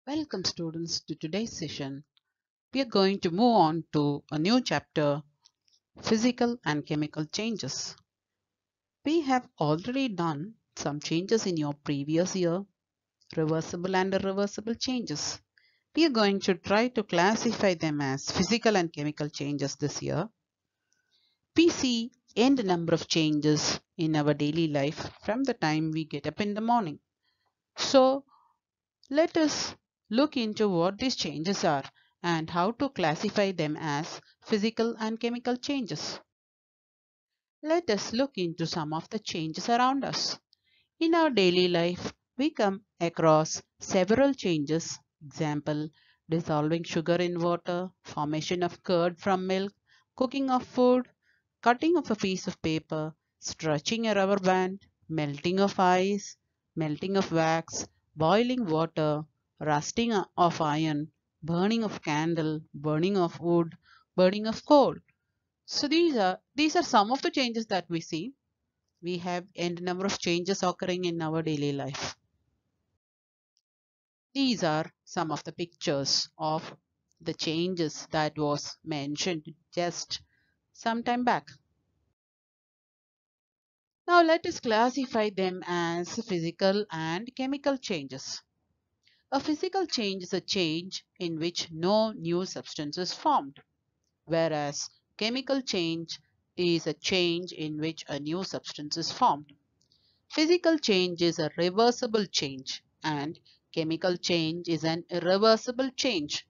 Welcome students to today's session. We are going to move on to a new chapter, physical and chemical changes. We have already done some changes in your previous year, reversible and irreversible changes. We are going to try to classify them as physical and chemical changes this year. We see n number of changes in our daily life from the time we get up in the morning. So let us look into what these changes are and how to classify them as physical and chemical changes. Let us look into some of the changes around us. In our daily life, we come across several changes. Example, dissolving sugar in water, formation of curd from milk, cooking of food, cutting of a piece of paper, stretching a rubber band, melting of ice, melting of wax, boiling water, rusting of iron, burning of candle, burning of wood, burning of coal. So these are some of the changes that we see. We have n number of changes occurring in our daily life. These are some of the pictures of the changes that was mentioned just some time back. Now let us classify them as physical and chemical changes. A physical change is a change in which no new substance is formed, whereas chemical change is a change in which a new substance is formed. Physical change is a reversible change and chemical change is an irreversible change.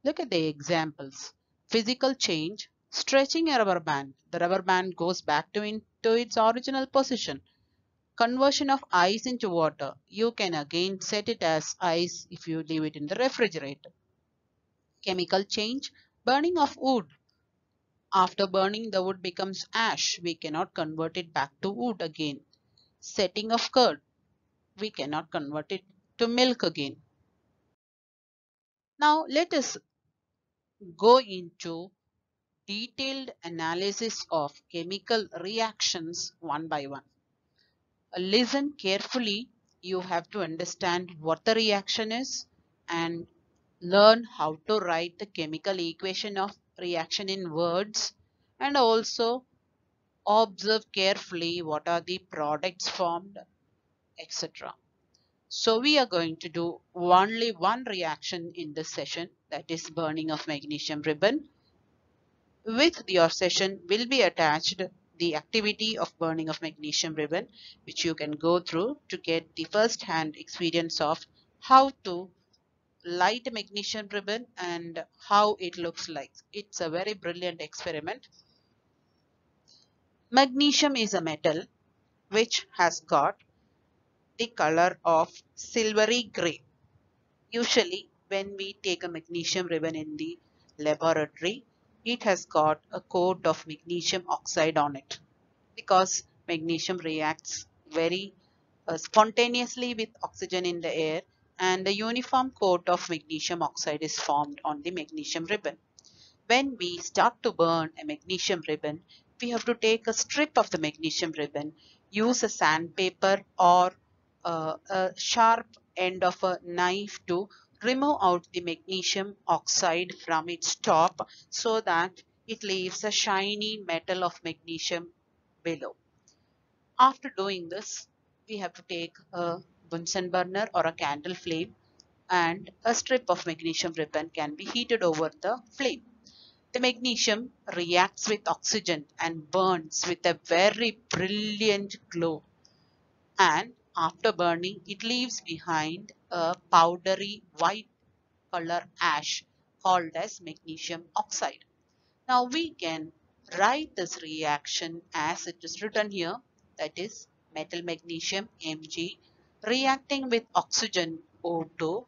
Look at the examples. Physical change, stretching a rubber band. The rubber band goes back into its original position. Conversion of ice into water. You can again set it as ice if you leave it in the refrigerator. Chemical change, burning of wood. After burning, the wood becomes ash. We cannot convert it back to wood again. Setting of curd. We cannot convert it to milk again. Now let us go into detailed analysis of chemical reactions one by one. Listen carefully. You have to understand what the reaction is and learn how to write the chemical equation of reaction in words, and also observe carefully what are the products formed, etc. So we are going to do only one reaction in this session, that is burning of magnesium ribbon. With your session will be attached the activity of burning of magnesium ribbon, which you can go through to get the first hand experience of how to light a magnesium ribbon and how it looks like. It's a very brilliant experiment. Magnesium is a metal which has got the color of silvery gray. Usually when we take a magnesium ribbon in the laboratory, it has got a coat of magnesium oxide on it, because magnesium reacts very spontaneously with oxygen in the air, and a uniform coat of magnesium oxide is formed on the magnesium ribbon. When we start to burn a magnesium ribbon, we have to take a strip of the magnesium ribbon, use a sandpaper or a sharp end of a knife to remove out the magnesium oxide from its top so that it leaves a shiny metal of magnesium below. After doing this, we have to take a Bunsen burner or a candle flame, and a strip of magnesium ribbon can be heated over the flame. The magnesium reacts with oxygen and burns with a very brilliant glow, and after burning it leaves behind a powdery white color ash called as magnesium oxide. Now we can write this reaction as it is written here, that is metal magnesium Mg reacting with oxygen O2.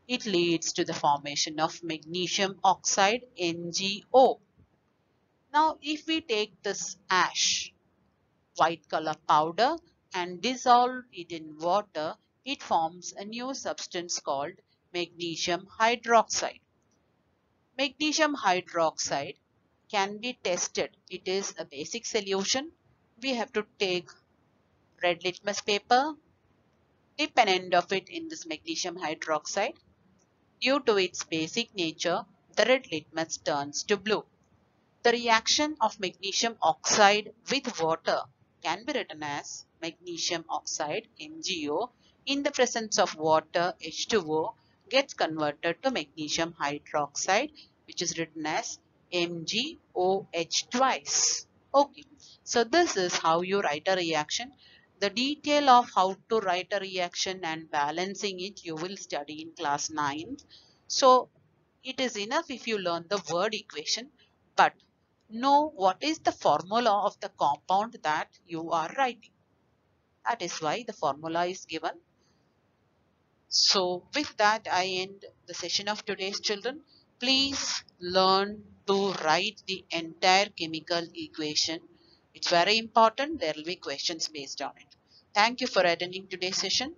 It leads to the formation of magnesium oxide MgO. Now if we take this ash, white color powder, and dissolve it in water, it forms a new substance called magnesium hydroxide. Magnesium hydroxide can be tested. It is a basic solution. We have to take red litmus paper, dip an end of it in this magnesium hydroxide. Due to its basic nature, the red litmus turns to blue. The reaction of magnesium oxide with water can be written as magnesium oxide MgO in the presence of water H2O gets converted to magnesium hydroxide, which is written as MgOH twice. Okay, so this is how you write a reaction. The detail of how to write a reaction and balancing it you will study in class 9. So it is enough if you learn the word equation, but know what is the formula of the compound that you are writing. That is why the formula is given. So with that, I end the session of today's children. Please learn to write the entire chemical equation. It's very important. There will be questions based on it. Thank you for attending today's session.